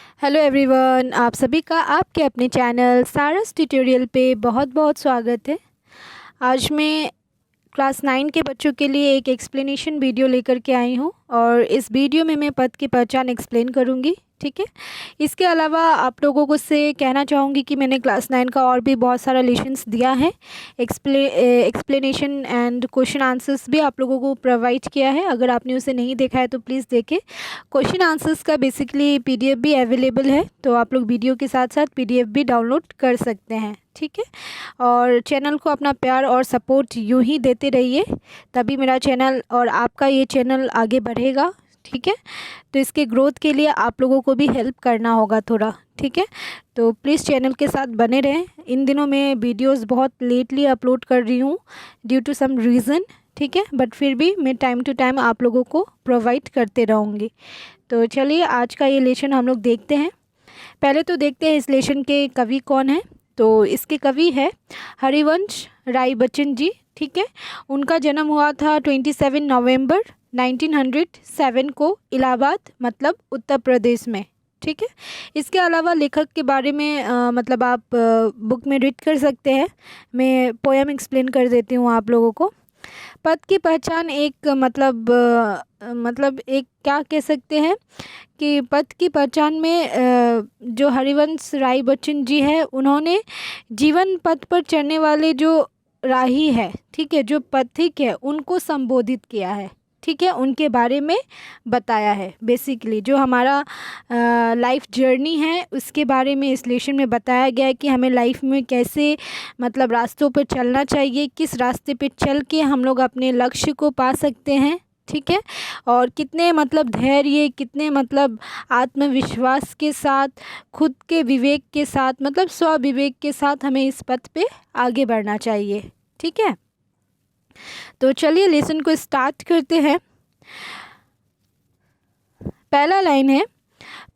Hello everyone, आप सभी का आपके अपने चैनल सारस ट्यूटोरियल पे बहुत बहुत स्वागत है। आज मैं क्लास 9 के बच्चों के लिए एक एक्सप्लेनेशन वीडियो लेकर के आई हूँ और इस वीडियो में मैं पद की पहचान एक्सप्लेन करूँगी। ठीक है। इसके अलावा आप लोगों को से कहना चाहूँगी कि मैंने क्लास 9 का और भी बहुत सारा लेसन्स दिया है। एक्सप्लेनेशन एंड क्वेश्चन आंसर्स भी आप लोगों को प्रोवाइड किया है। अगर आपने उसे नहीं देखा है तो प्लीज़ देखें। क्वेश्चन आंसर्स का बेसिकली पीडीएफ भी अवेलेबल है, तो आप लोग वीडियो के साथ साथ पीडीएफ भी डाउनलोड कर सकते हैं। ठीक है। और चैनल को अपना प्यार और सपोर्ट यूं ही देते रहिए, तभी मेरा चैनल और आपका ये चैनल आगे बढ़ेगा। ठीक है। तो इसके ग्रोथ के लिए आप लोगों को भी हेल्प करना होगा थोड़ा। ठीक है। तो प्लीज़ चैनल के साथ बने रहें। इन दिनों मैं वीडियोस बहुत लेटली अपलोड कर रही हूँ ड्यू टू सम रीज़न। ठीक है। बट फिर भी मैं टाइम टू टाइम आप लोगों को प्रोवाइड करते रहूँगी। तो चलिए आज का ये लेसन हम लोग देखते हैं। पहले तो देखते हैं इस लेसन के कवि कौन है। तो इसके कवि है हरिवंश राय बच्चन जी। ठीक है। उनका जन्म हुआ था 27 नवंबर 1907 को इलाहाबाद मतलब उत्तर प्रदेश में। ठीक है। इसके अलावा लेखक के बारे में मतलब आप बुक में रीड कर सकते हैं। मैं पोएम एक्सप्लेन कर देती हूँ आप लोगों को। पद की पहचान एक मतलब एक क्या कह सकते हैं कि पद की पहचान में जो हरिवंश राय बच्चन जी है, उन्होंने जीवन पथ पर चलने वाले जो राही है, ठीक है, जो पथिक है, उनको संबोधित किया है। ठीक है। उनके बारे में बताया है। बेसिकली जो हमारा लाइफ जर्नी है उसके बारे में इस लेसन में बताया गया है कि हमें लाइफ में कैसे मतलब रास्तों पर चलना चाहिए, किस रास्ते पे चल के हम लोग अपने लक्ष्य को पा सकते हैं। ठीक है। और कितने मतलब धैर्य, कितने मतलब आत्मविश्वास के साथ, खुद के विवेक के साथ, मतलब स्व विवेक के साथ हमें इस पथ पे आगे बढ़ना चाहिए। ठीक है। तो चलिए लेसन को स्टार्ट करते हैं। पहला लाइन है,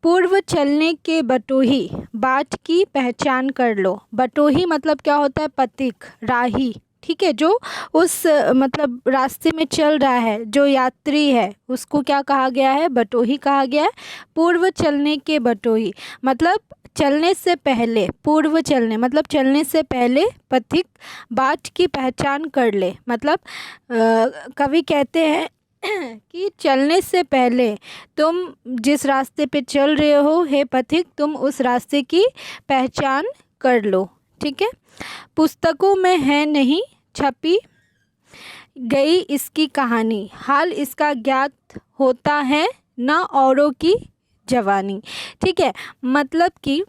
पूर्व चलने के बटोही बाट की पहचान कर लो। बटोही मतलब क्या होता है? पथिक, राही। ठीक है। जो उस मतलब रास्ते में चल रहा है, जो यात्री है, उसको क्या कहा गया है? बटोही कहा गया है। पूर्व चलने के बटोही मतलब चलने से पहले, पूर्व चलने मतलब चलने से पहले पथिक बाट की पहचान कर ले। मतलब कवि कहते हैं कि चलने से पहले तुम जिस रास्ते पे चल रहे हो हे पथिक, तुम उस रास्ते की पहचान कर लो। ठीक है। पुस्तकों में है नहीं छपी गई इसकी कहानी, हाल इसका ज्ञात होता है न औरों की जवानी। ठीक है। मतलब कि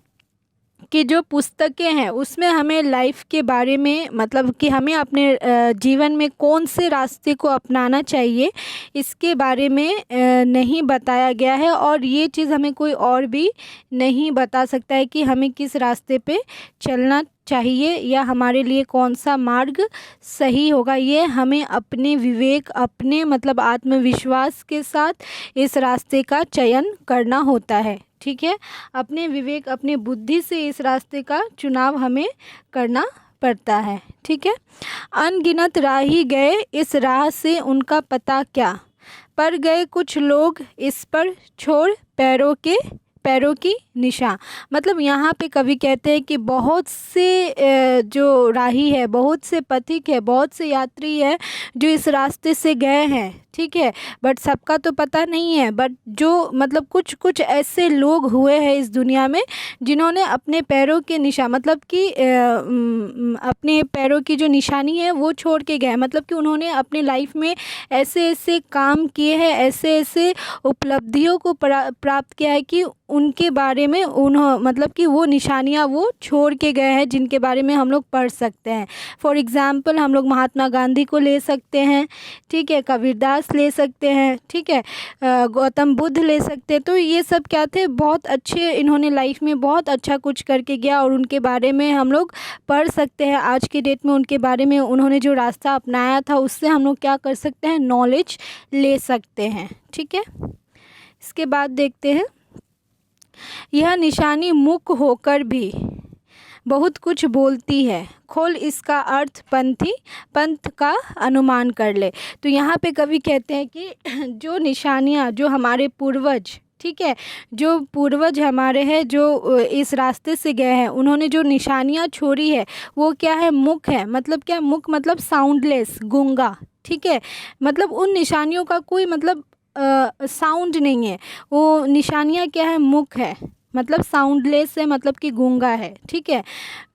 जो पुस्तकें हैं उसमें हमें लाइफ के बारे में, मतलब कि हमें अपने जीवन में कौन से रास्ते को अपनाना चाहिए इसके बारे में नहीं बताया गया है। और ये चीज़ हमें कोई और भी नहीं बता सकता है कि हमें किस रास्ते पे चलना चाहिए या हमारे लिए कौन सा मार्ग सही होगा। ये हमें अपने विवेक, अपने मतलब आत्मविश्वास के साथ इस रास्ते का चयन करना होता है। ठीक है। अपने विवेक, अपने बुद्धि से इस रास्ते का चुनाव हमें करना पड़ता है। ठीक है। अनगिनत राही गए इस राह से, उनका पता क्या, पर गए कुछ लोग इस पर छोड़ पैरों की निशान। मतलब यहाँ पे कवि कहते हैं कि बहुत से जो राही है, बहुत से पथिक है, बहुत से यात्री है जो इस रास्ते से गए हैं। ठीक है। बट सबका तो पता नहीं है। बट जो मतलब कुछ ऐसे लोग हुए हैं इस दुनिया में जिन्होंने अपने पैरों के निशान, मतलब कि अपने पैरों की जो निशानी है वो छोड़ के गए। मतलब कि उन्होंने अपने लाइफ में ऐसे ऐसे काम किए हैं, ऐसे ऐसे उपलब्धियों को प्राप्त किया है कि उनके बारे में मतलब कि वो निशानियाँ वो छोड़ के गए हैं, जिनके बारे में हम लोग पढ़ सकते हैं। फॉर एग्ज़ाम्पल हम लोग महात्मा गांधी को ले सकते हैं। ठीक है। कबीरदास ले सकते हैं। ठीक है। गौतम बुद्ध ले सकते हैं। तो ये सब क्या थे? बहुत अच्छे, इन्होंने लाइफ में बहुत अच्छा कुछ करके गया और उनके बारे में हम लोग पढ़ सकते हैं। आज के डेट में उनके बारे में, उन्होंने जो रास्ता अपनाया था उससे हम लोग क्या कर सकते हैं? नॉलेज ले सकते हैं। ठीक है। इसके बाद देखते हैं, यह निशानी मुख होकर भी बहुत कुछ बोलती है, खोल इसका अर्थ पंथ का अनुमान कर ले। तो यहाँ पे कवि कहते हैं कि जो निशानियाँ, जो हमारे पूर्वज, ठीक है। जो पूर्वज हमारे हैं जो इस रास्ते से गए हैं, उन्होंने जो निशानियाँ छोड़ी है वो क्या है, मुख है। मतलब क्या, मुख मतलब साउंडलेस, गूंगा, ठीक है। मतलब उन निशानियों का कोई मतलब साउंड नहीं है, वो निशानियाँ क्या है, मुख है, मतलब साउंडलेस है, मतलब कि गूंगा है, ठीक है।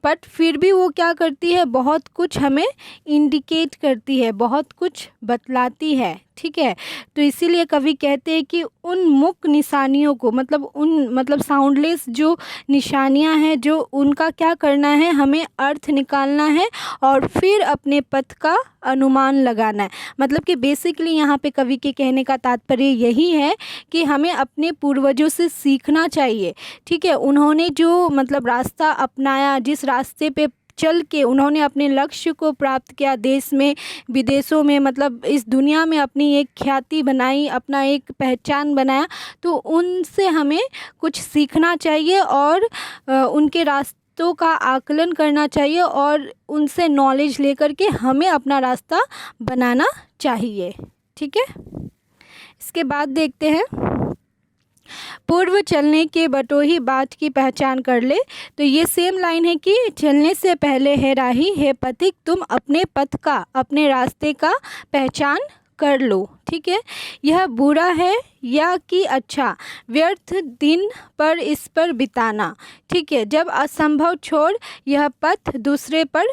बट फिर भी वो क्या करती है, बहुत कुछ हमें इंडिकेट करती है, बहुत कुछ बतलाती है, ठीक है। तो इसीलिए कवि कहते हैं कि उन मुख निशानियों को, मतलब साउंडलेस जो निशानियां हैं, जो उनका क्या करना है, हमें अर्थ निकालना है और फिर अपने पथ का अनुमान लगाना है। मतलब कि बेसिकली यहाँ पे कवि के कहने का तात्पर्य यही है कि हमें अपने पूर्वजों से सीखना चाहिए, ठीक है। उन्होंने जो मतलब रास्ता अपनाया, जिस रास्ते पे चल के उन्होंने अपने लक्ष्य को प्राप्त किया, देश में विदेशों में, मतलब इस दुनिया में अपनी एक ख्याति बनाई, अपना एक पहचान बनाया, तो उनसे हमें कुछ सीखना चाहिए और उनके रास्तों का आकलन करना चाहिए और उनसे नॉलेज लेकर के हमें अपना रास्ता बनाना चाहिए, ठीक है। इसके बाद देखते हैं, पूर्व चलने के बटोही बाट की पहचान कर ले। तो ये सेम लाइन है कि चलने से पहले है राही, है पथिक, तुम अपने पथ का, अपने रास्ते का पहचान कर लो, ठीक है। यह बुरा है या कि अच्छा, व्यर्थ दिन पर इस पर बिताना, ठीक है। जब असंभव छोड़ यह पथ, दूसरे पर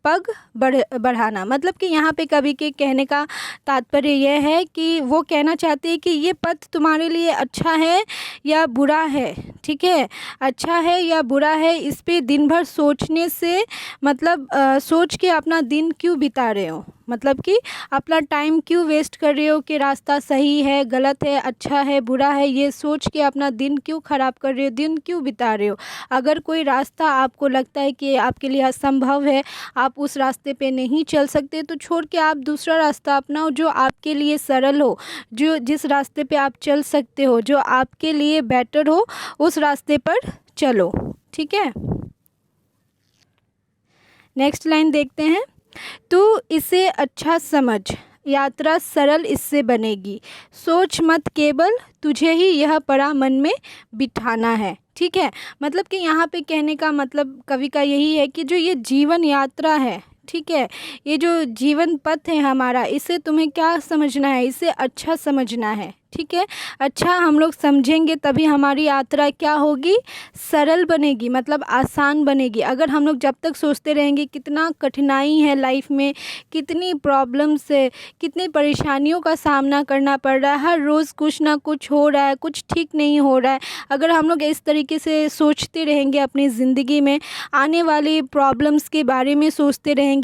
पग बढ़ाना। मतलब कि यहाँ पे कवि के कहने का तात्पर्य यह है कि वो कहना चाहते हैं कि ये पथ तुम्हारे लिए अच्छा है या बुरा है, ठीक है। अच्छा है या बुरा है, इस पे दिन भर सोचने से मतलब सोच के अपना दिन क्यों बिता रहे हो, मतलब कि अपना टाइम क्यों वेस्ट कर रहे हो कि रास्ता सही है, गलत है, अच्छा है, बुरा है, ये सोच के अपना दिन क्यों ख़राब कर रहे हो, दिन क्यों बिता रहे हो। अगर कोई रास्ता आपको लगता है कि आपके लिए असंभव है, आप उस रास्ते पे नहीं चल सकते, तो छोड़ के आप दूसरा रास्ता अपनाओ जो आपके लिए सरल हो, जो जिस रास्ते पे आप चल सकते हो, जो आपके लिए बेटर हो, उस रास्ते पर चलो, ठीक है। नेक्स्ट लाइन देखते हैं, तू इसे अच्छा समझ, यात्रा सरल इससे बनेगी, सोच मत केवल, तुझे ही यह पड़ा मन में बिठाना है, ठीक है। मतलब कि यहाँ पे कहने का मतलब कवि का यही है कि जो ये जीवन यात्रा है, ठीक है, ये जो जीवन पथ है हमारा, इसे तुम्हें क्या समझना है, इसे अच्छा समझना है, ठीक है। अच्छा हम लोग समझेंगे तभी हमारी यात्रा क्या होगी, सरल बनेगी, मतलब आसान बनेगी। अगर हम लोग जब तक सोचते रहेंगे कितना कठिनाई है लाइफ में, कितनी प्रॉब्लम्स है, कितनी परेशानियों का सामना करना पड़ रहा है, हर रोज़ कुछ ना कुछ हो रहा है, कुछ ठीक नहीं हो रहा है, अगर हम लोग इस तरीके से सोचते रहेंगे अपनी ज़िंदगी में, आने वाली प्रॉब्लम्स के बारे में सोचते रहेंगे,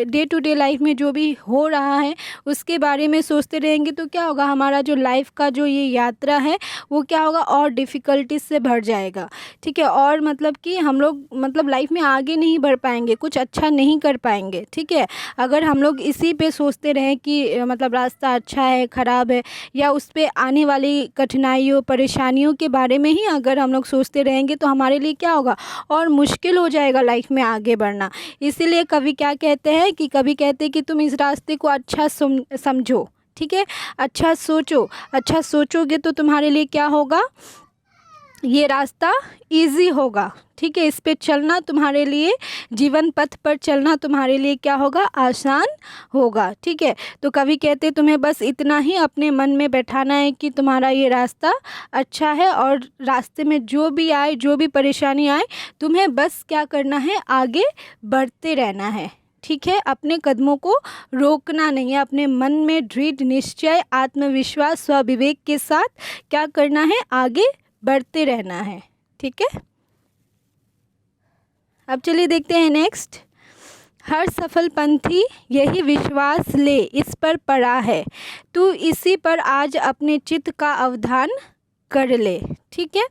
डे टू डे लाइफ में जो भी हो रहा है उसके बारे में सोचते रहेंगे, तो क्या होगा, हमारा जो लाइफ का जो ये यात्रा है वो क्या होगा, और डिफ़िकल्टीज से भर जाएगा, ठीक है। और मतलब कि हम लोग मतलब लाइफ में आगे नहीं बढ़ पाएंगे, कुछ अच्छा नहीं कर पाएंगे, ठीक है। अगर हम लोग इसी पे सोचते रहें कि मतलब रास्ता अच्छा है, ख़राब है, या उस पे आने वाली कठिनाइयों, परेशानियों के बारे में ही अगर हम लोग सोचते रहेंगे, तो हमारे लिए क्या होगा, और मुश्किल हो जाएगा लाइफ में आगे बढ़ना। इसीलिए कवि क्या कहते हैं कि कवि कहते हैं कि तुम इस रास्ते को अच्छा समझो, ठीक है, अच्छा सोचो, अच्छा सोचोगे तो तुम्हारे लिए क्या होगा, ये रास्ता इजी होगा, ठीक है। इस पे चलना तुम्हारे लिए, जीवन पथ पर चलना तुम्हारे लिए क्या होगा, आसान होगा, ठीक है। तो कवि कहते तुम्हें बस इतना ही अपने मन में बैठाना है कि तुम्हारा ये रास्ता अच्छा है, और रास्ते में जो भी आए, जो भी परेशानी आए, तुम्हें बस क्या करना है, आगे बढ़ते रहना है, ठीक है। अपने कदमों को रोकना नहीं है, अपने मन में दृढ़ निश्चय, आत्मविश्वास, स्वविवेक के साथ क्या करना है, आगे बढ़ते रहना है, ठीक है। अब चलिए देखते हैं नेक्स्ट, हर सफल पंथी यही विश्वास ले, इस पर पड़ा है, तू इसी पर आज अपने चित्त का अवधान कर ले, ठीक है।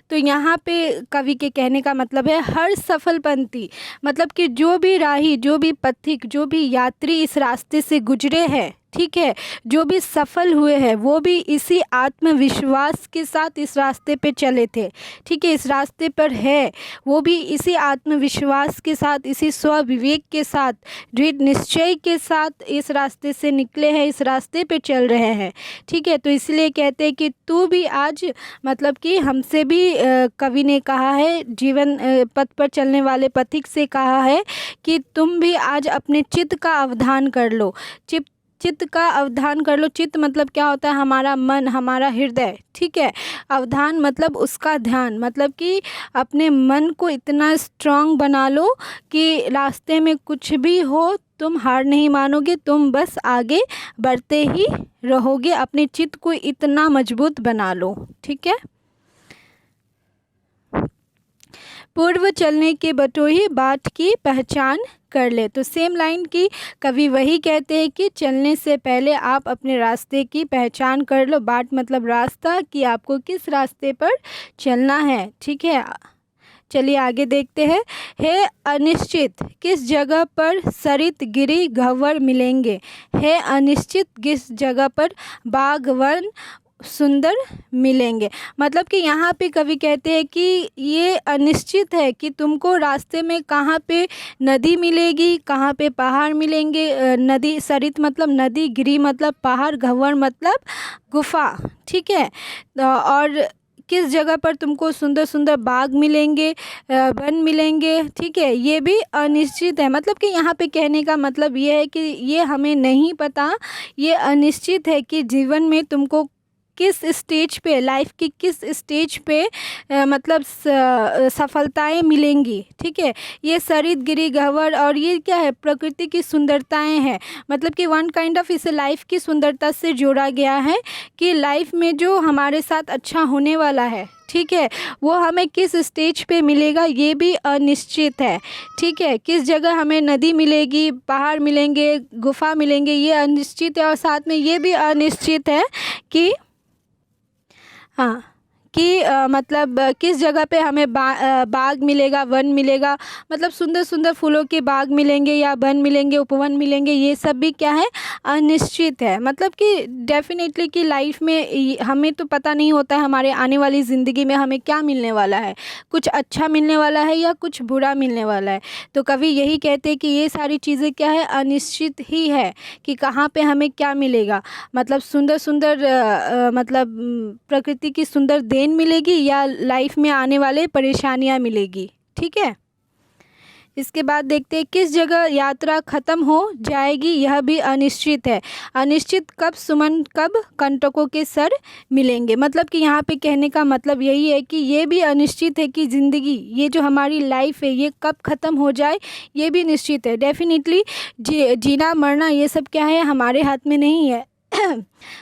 तो यहाँ पे कवि के कहने का मतलब है हर सफल पंथी, मतलब कि जो भी राही, जो भी पथिक, जो भी यात्री इस रास्ते से गुजरे हैं, ठीक है, जो भी सफल हुए हैं वो भी इसी आत्मविश्वास के साथ इस रास्ते पे चले थे। ठीक है, इस रास्ते पर है वो भी इसी आत्मविश्वास के साथ, इसी स्वविवेक के साथ, दृढ़ निश्चय के साथ इस रास्ते से निकले हैं, इस रास्ते पे चल रहे हैं। ठीक है, तो इसलिए कहते हैं कि तू भी आज मतलब कि हमसे भी कवि ने कहा है, जीवन पथ पर चलने वाले पथिक से कहा है कि तुम भी आज अपने चित्त का अवधान कर लो। चित्त का अवधान कर लो। चित्त मतलब क्या होता है? हमारा मन, हमारा हृदय। ठीक है, अवधान मतलब उसका ध्यान, मतलब कि अपने मन को इतना स्ट्रांग बना लो कि रास्ते में कुछ भी हो तुम हार नहीं मानोगे, तुम बस आगे बढ़ते ही रहोगे। अपने चित्त को इतना मजबूत बना लो। ठीक है, पूर्व चलने के बटोही बाट की पहचान कर ले। तो सेम लाइन की कवि वही कहते हैं कि चलने से पहले आप अपने रास्ते की पहचान कर लो। बाट मतलब रास्ता, कि आपको किस रास्ते पर चलना है। ठीक है, चलिए आगे देखते हैं। है अनिश्चित किस जगह पर सरित गिरी गह्वर मिलेंगे। है अनिश्चित किस जगह पर बाग वन सुंदर मिलेंगे। मतलब कि यहाँ पे कवि कहते हैं कि ये अनिश्चित है कि तुमको रास्ते में कहाँ पे नदी मिलेगी, कहाँ पे पहाड़ मिलेंगे। नदी, सरित मतलब नदी, गिरी मतलब पहाड़, गह्वर मतलब गुफा। ठीक है, और किस जगह पर तुमको सुंदर सुंदर बाग मिलेंगे, वन मिलेंगे। ठीक है, ये भी अनिश्चित है। मतलब कि यहाँ पे कहने का मतलब ये है कि ये हमें नहीं पता, ये अनिश्चित है कि जीवन में तुमको किस स्टेज पे, लाइफ की किस स्टेज पे मतलब सफलताएं मिलेंगी। ठीक है, ये सरित गिरी गह्वर, और ये क्या है? प्रकृति की सुंदरताएं हैं। मतलब कि वन काइंड ऑफ इसे लाइफ की सुंदरता से जोड़ा गया है कि लाइफ में जो हमारे साथ अच्छा होने वाला है, ठीक है, वो हमें किस स्टेज पे मिलेगा ये भी अनिश्चित है। ठीक है, किस जगह हमें नदी मिलेगी, पहाड़ मिलेंगे, गुफा मिलेंगे, ये अनिश्चित है। और साथ में ये भी अनिश्चित है कि हाँ, कि मतलब किस जगह पे हमें बाग मिलेगा, वन मिलेगा। मतलब सुंदर सुंदर फूलों के बाग मिलेंगे या वन मिलेंगे, उपवन मिलेंगे, ये सब भी क्या है? अनिश्चित है। मतलब कि डेफिनेटली कि लाइफ में हमें तो पता नहीं होता है हमारे आने वाली ज़िंदगी में हमें क्या मिलने वाला है, कुछ अच्छा मिलने वाला है या कुछ बुरा मिलने वाला है। तो कवि यही कहते हैं कि ये सारी चीज़ें क्या है? अनिश्चित ही है कि कहाँ पे हमें क्या मिलेगा। मतलब सुंदर सुंदर मतलब प्रकृति की सुंदर देन मिलेगी या लाइफ में आने वाले परेशानियां मिलेगी। ठीक है, इसके बाद देखते हैं किस जगह यात्रा खत्म हो जाएगी, यह भी अनिश्चित है। अनिश्चित कब सुमन, कब कंटकों के सर मिलेंगे। मतलब कि यहाँ पे कहने का मतलब यही है कि ये भी अनिश्चित है कि ज़िंदगी, ये जो हमारी लाइफ है, ये कब ख़त्म हो जाए ये भी निश्चित है। डेफिनेटली जीना मरना ये सब क्या है? हमारे हाथ में नहीं है।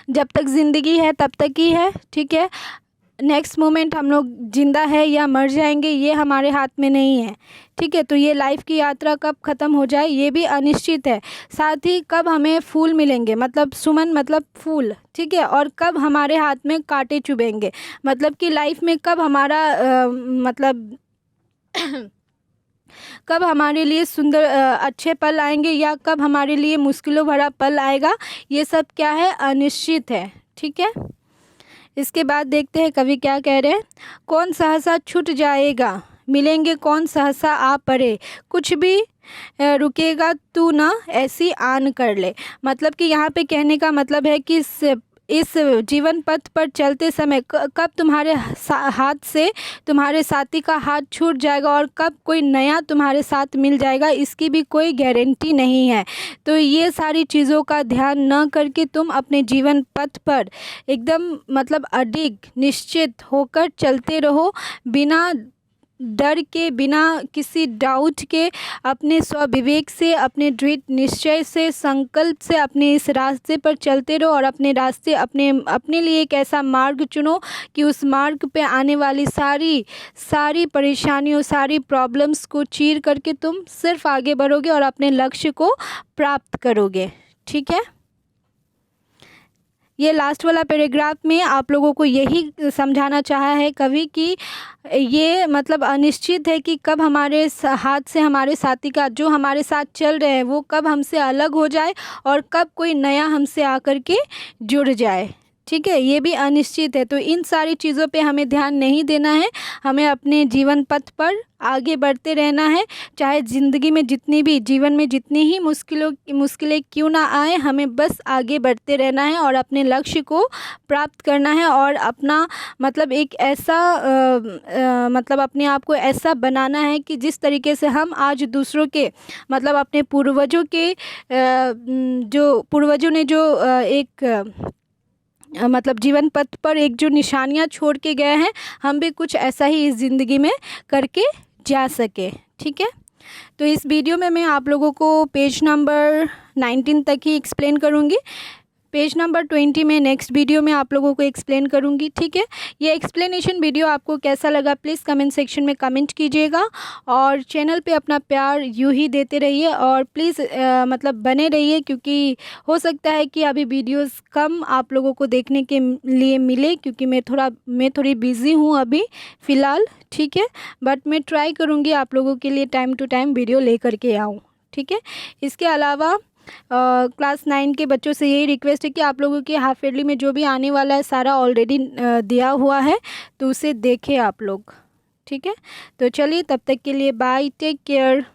जब तक ज़िंदगी है तब तक ही है। ठीक है, नेक्स्ट मोमेंट हम लोग जिंदा है या मर जाएंगे ये हमारे हाथ में नहीं है। ठीक है, तो ये लाइफ की यात्रा कब ख़त्म हो जाए ये भी अनिश्चित है। साथ ही कब हमें फूल मिलेंगे, मतलब सुमन मतलब फूल। ठीक है, और कब हमारे हाथ में कांटे चुभेंगे, मतलब कि लाइफ में कब हमारा मतलब कब हमारे लिए सुंदर अच्छे पल आएंगे या कब हमारे लिए मुश्किलों भरा पल आएगा, ये सब क्या है? अनिश्चित है। ठीक है, इसके बाद देखते हैं कवि क्या कह रहे हैं। कौन सहसा छूट जाएगा, मिलेंगे कौन सहसा आ पड़े, कुछ भी रुकेगा तू ना ऐसी आन कर ले। मतलब कि यहाँ पे कहने का मतलब है कि इस जीवन पथ पर चलते समय कब तुम्हारे हाथ से तुम्हारे साथी का हाथ छूट जाएगा और कब कोई नया तुम्हारे साथ मिल जाएगा, इसकी भी कोई गारंटी नहीं है। तो ये सारी चीज़ों का ध्यान न करके तुम अपने जीवन पथ पर एकदम मतलब अडिग निश्चित होकर चलते रहो, बिना डर के, बिना किसी डाउट के, अपने स्वविवेक से, अपने दृढ़ निश्चय से, संकल्प से अपने इस रास्ते पर चलते रहो और अपने रास्ते अपने लिए एक ऐसा मार्ग चुनो कि उस मार्ग पे आने वाली सारी परेशानियों, सारी प्रॉब्लम्स को चीर करके तुम सिर्फ आगे बढ़ोगे और अपने लक्ष्य को प्राप्त करोगे। ठीक है, ये लास्ट वाला पैराग्राफ में आप लोगों को यही समझाना चाहा है कवि कि ये मतलब अनिश्चित है कि कब हमारे हाथ से हमारे साथी का जो हमारे साथ चल रहे हैं वो कब हमसे अलग हो जाए और कब कोई नया हमसे आकर के जुड़ जाए। ठीक है, ये भी अनिश्चित है। तो इन सारी चीज़ों पे हमें ध्यान नहीं देना है, हमें अपने जीवन पथ पर आगे बढ़ते रहना है। चाहे ज़िंदगी में जितनी भी जीवन में जितनी ही मुश्किलें क्यों ना आए, हमें बस आगे बढ़ते रहना है और अपने लक्ष्य को प्राप्त करना है और अपना मतलब एक ऐसा मतलब अपने आप को ऐसा बनाना है कि जिस तरीके से हम आज दूसरों के मतलब अपने पूर्वजों के जो पूर्वजों ने जो एक मतलब जीवन पथ पर एक जो निशानियाँ छोड़ के गए हैं, हम भी कुछ ऐसा ही इस ज़िंदगी में करके जा सके। ठीक है, तो इस वीडियो में मैं आप लोगों को पेज नंबर 19 तक ही एक्सप्लेन करूँगी। पेज नंबर 20 में नेक्स्ट वीडियो में आप लोगों को एक्सप्लेन करूँगी। ठीक है, ये एक्सप्लेनेशन वीडियो आपको कैसा लगा प्लीज़ कमेंट सेक्शन में कमेंट कीजिएगा और चैनल पे अपना प्यार यूँ ही देते रहिए और प्लीज़ मतलब बने रहिए, क्योंकि हो सकता है कि अभी वीडियोस कम आप लोगों को देखने के लिए मिले, क्योंकि मैं थोड़ी बिज़ी हूँ अभी फ़िलहाल। ठीक है, बट मैं ट्राई करूँगी आप लोगों के लिए टाइम टू टाइम वीडियो ले करके आऊँ। ठीक है, इसके अलावा क्लास 9 के बच्चों से यही रिक्वेस्ट है कि आप लोगों के हाफ ईयरली में जो भी आने वाला है सारा ऑलरेडी दिया हुआ है, तो उसे देखें आप लोग। ठीक है, तो चलिए तब तक के लिए बाय, टेक केयर।